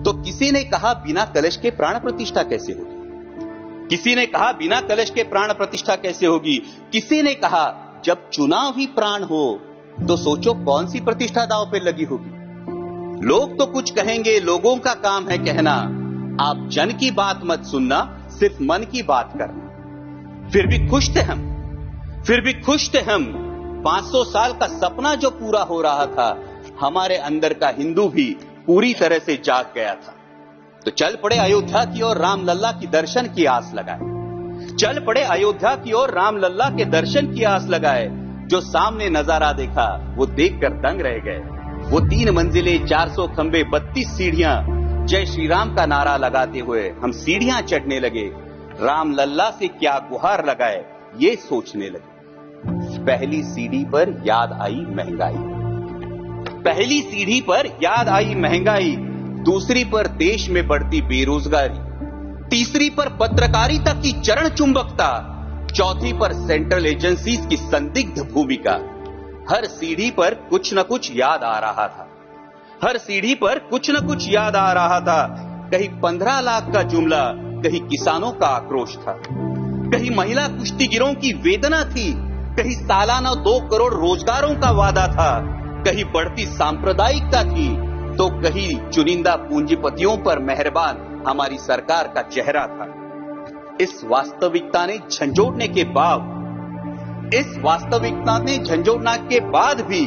तो किसी ने कहा बिना कलश के प्राण प्रतिष्ठा कैसे होगी, किसी ने कहा बिना कलश के प्राण प्रतिष्ठा कैसे होगी, किसी ने कहा जब चुनाव ही प्राण हो तो सोचो कौन सी प्रतिष्ठा दांव पे लगी होगी। लोग तो कुछ कहेंगे, लोगों का काम है कहना, आप जन की बात मत सुनना, सिर्फ मन की बात करना। फिर भी खुश थे हम, फिर भी खुश थे हम। 500 साल का सपना जो पूरा हो रहा था, हमारे अंदर का हिंदू भी पूरी तरह से जाग गया था। तो चल पड़े अयोध्या की ओर, राम लल्ला की दर्शन की आस लगाए। चल पड़े अयोध्या की ओर, राम लल्ला के दर्शन की आस लगाए। जो सामने नजारा देखा वो देखकर दंग रह गए। वो 3 मंजिले, 400 खंबे, 32 सीढ़ियां, जय श्री राम का नारा लगाते हुए हम सीढ़ियां चढ़ने लगे। राम लल्ला से क्या गुहार लगाए ये सोचने लगे। पहली सीढ़ी पर याद आई महंगाई, पहली सीढ़ी पर याद आई महंगाई, दूसरी पर देश में बढ़ती बेरोजगारी, तीसरी पर पत्रकारिता की चरण चुंबकता, चौथी पर सेंट्रल एजेंसीज की संदिग्ध भूमिका। हर सीढ़ी पर कुछ न कुछ याद आ रहा था, हर सीढ़ी पर कुछ न कुछ याद आ रहा था। कहीं 15 लाख का जुमला, कहीं किसानों का आक्रोश था, कहीं महिला कुश्तीगिरों की वेदना थी, कहीं सालाना 2 करोड़ रोजगारों का वादा था, कहीं बढ़ती सांप्रदायिकता थी, तो कहीं चुनिंदा पूंजीपतियों पर मेहरबान हमारी सरकार का चेहरा था। इस वास्तविकता ने झंझोड़ने के बाद, इस वास्तविकता ने झंझोड़ने के बाद भी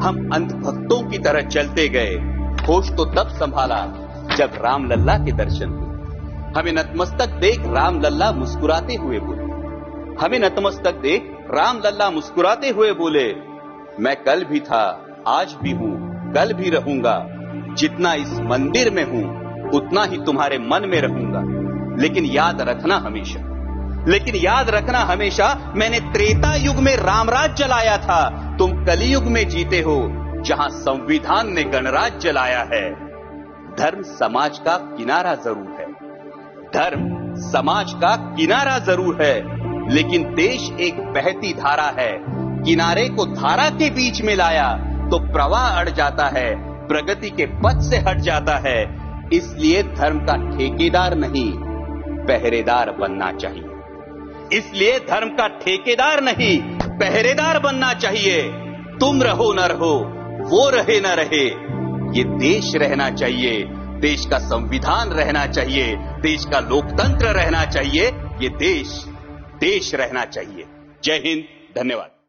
हम अंधभक्तों की तरह चलते गए। होश तो तब संभाला जब राम लल्ला के दर्शन हुए। हमें नतमस्तक देख राम लल्ला मुस्कुराते हुए बोले, हमें नतमस्तक देख राम लल्ला मुस्कुराते हुए बोले, मैं कल भी था, आज भी हूं, कल भी रहूंगा। जितना इस मंदिर में हूं उतना ही तुम्हारे मन में रहूंगा। लेकिन याद रखना हमेशा, लेकिन याद रखना हमेशा, मैंने त्रेता युग में रामराज जलाया था, तुम कलयुग में जीते हो जहां संविधान ने गणराज जलाया है। धर्म समाज का किनारा जरूर है, धर्म समाज का किनारा जरूर है, लेकिन देश एक बहती धारा है। किनारे को धारा के बीच में लाया तो प्रवाह अड़ जाता है, प्रगति के पथ से हट जाता है। इसलिए धर्म का ठेकेदार नहीं, पहरेदार बनना चाहिए। इसलिए धर्म का ठेकेदार नहीं, पहरेदार बनना चाहिए। तुम रहो न रहो, वो रहे न रहे, ये देश रहना चाहिए, देश का संविधान रहना चाहिए, देश का लोकतंत्र रहना चाहिए, ये देश रहना चाहिए। जय हिंद, धन्यवाद।